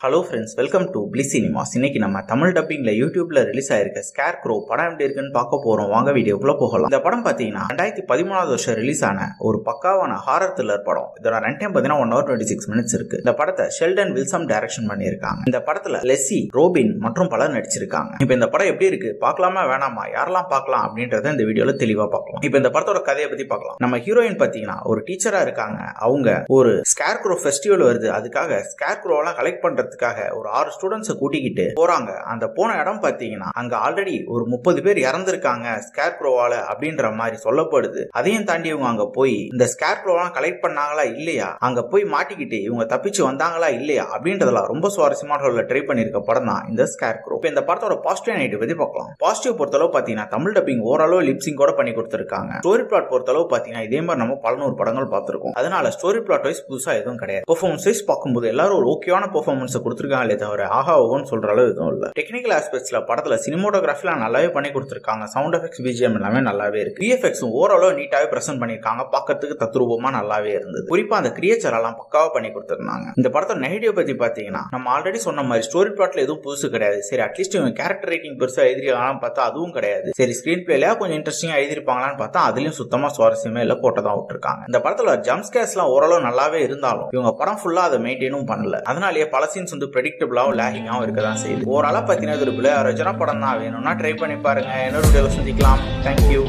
Hello friends, welcome to bliss cinemas. இன்னைக்கு நம்ம தமிழ் டப்பிங்ல யூடியூப்ல ரிலீஸ் ஆயிருக்க ஸ்கேர் க்ரோ படம் எப்படி இருக்குன்னு பார்க்க போறோம். வாங்க வீடியோக்குள்ள போகலாம். இந்த படம் பாத்தீங்கன்னா 2013 வருஷம் ரிலீஸ் ஆன ஒரு பக்காவான ஹாரர் த்ரில்லர் படம். இதோட ரன் டைம் பாத்தீங்கன்னா 1 hour 26 minutes இருக்கு. இந்த படத்தை ஷெல்டன் வில்சம் டைரக்ஷன் பண்ணியிருக்காங்க. இந்த படத்துல லெஸ்ஸி, ரோபின் மற்றும் பலர் நடிச்சிருக்காங்க. இப்போ இந்த படம் எப்படி இருக்கு, பார்க்கலாமா வேணாமா, யாரெல்லாம் பார்க்கலாம் அப்படின்றத இந்த வீடியோல தெளிவா பார்க்கலாம். இப்போ இந்த படத்தோட கதையை பத்தி பார்க்கலாம். நம்ம ஹீரோயின் பாத்தீங்கன்னா ஒரு டீச்சரா இருக்காங்க. அவங்க ஒரு ஸ்கேர் க்ரோ ஃபெஸ்டிவல் வருது, அதுக்காக ஸ்கேர் க்ரோவெல்லாம் கலெக்ட் பண்றதுக்காக ஒரு 6 ஸ்டூடெண்ட்ஸ் கூட்டிக்கிட்டு போறாங்க. அந்த போன இடம் பாத்தீங்கன்னா அங்க ஆல்ரெடி ஒரு 30 பேர் இறந்திருக்காங்க ஸ்கேர் க்ரோவால அப்படின்ற மாதிரி சொல்லப்படுது. அதையும் தாண்டி இவங்க அங்க போய் இந்த ஸ்கேர் க்ரோவெல்லாம் கலெக்ட் பண்ணாங்களா இல்லையா, அங்க போய் மாட்டிக்கிட்டு இவங்க தப்பிச்சு வந்தாங்களா இல்லையா அப்படின்றதெல்லாம் ரொம்ப சுவாரஸ்யமான ட்ரை பண்ணிருக்க படம் தான் இந்த ஸ்கேர் க்ரோ. இந்த படத்தோட பாசிட்டிவ் நெகட்டிவ் பத்தி பார்க்கலாம். பாசிட்டிவ் பொறுத்தளவு பாத்தீங்கன்னா தமிழ் டப்பிங் ஓரளவு லிப்சிங் கூட பண்ணி கொடுத்திருக்காங்க. ஸ்டோரி பிளாட் பொறுத்தளவு பாத்தீங்கன்னா இதே மாதிரி நம்ம 100 படங்கள் பார்த்திருக்கோம். அதனால ஸ்டோரி பிளாட் வைஸ் புதுசா எதுவும் கிடையாது. பெர்ஃபார்மன்ஸ் வைஸ் பார்க்கும்போது எல்லாரும் ஒரு ஓகேவான பெர்ஃபார்மன்ஸ் கொடுத்திருக்காங்களே தவிர ஆஹா ஓன்னு சொல்ற அளவு எதுவும் இல்ல. டெக்னிக்கல் ஆஸ்பெக்ட்ஸ்ல படத்துல சினிமோட்டோகிராஃபிலாம் நல்லாவே பண்ணி கொடுத்திருக்காங்க. சவுண்ட் எஃபெக்ட்ஸ், பிஜிஎம் எல்லாமே நல்லாவே இருக்கு. விஎஃப்எக்ஸும் ஓரளவு நீட்டாவே பிரசன்ட் பண்ணிருக்காங்க. பார்க்கிறதுக்கு தத்ரூபமா நல்லாவே இருந்தது. குறிப்பா அந்த கிரியேச்சர் எல்லாம் பக்காவா பண்ணி கொடுத்திருந்தாங்க. இந்த படத்தோட நெகட்டிவ் பத்தி பாத்தீங்கன்னா நம்ம ஆல்ரெடி சொன்ன மாதிரி ஸ்டோரி பிளாட்ல எதுவும் புதுசு கிடையாது. சரி, அட்லீஸ்ட் இவங்க கேரக்டர் ரைட்டிங் பெருசா எழுதிருக்காங்கன்னு பார்த்தா அதுவும் கிடையாது. சரி, ஸ்கிரீன் பிளேல கொஞ்சம் இன்ட்ரெஸ்டிங்கா எழுதிருப்பாங்களான்னு பார்த்தா அதுலயும் சுத்தமா சுவாரஸ்யமே இல்ல, போட்டதான் விட்டுருக்காங்க. இந்த படத்துல ஜம்ப் ஸ்கேர்ஸ் எல்லாம் ஓரளவு நல்லாவே இருந்தாலும் இவங்க படம் ஃபுல்லா அதை மெயின்டைனும் பண்ணல. அதனாலேயே பல சீன்ஸ் வந்து பிரெடிக்டபிளாவும் லேகிங்காவும் இருக்கதான் செய்யுது. ஓரளவு பாத்தீங்கன்னா ஒரு பிளே படம் தான். வேணும்னா ட்ரை பண்ணி பாருங்க. இன்னொரு வீடியோல சந்திக்கலாம். தேங்க்யூ.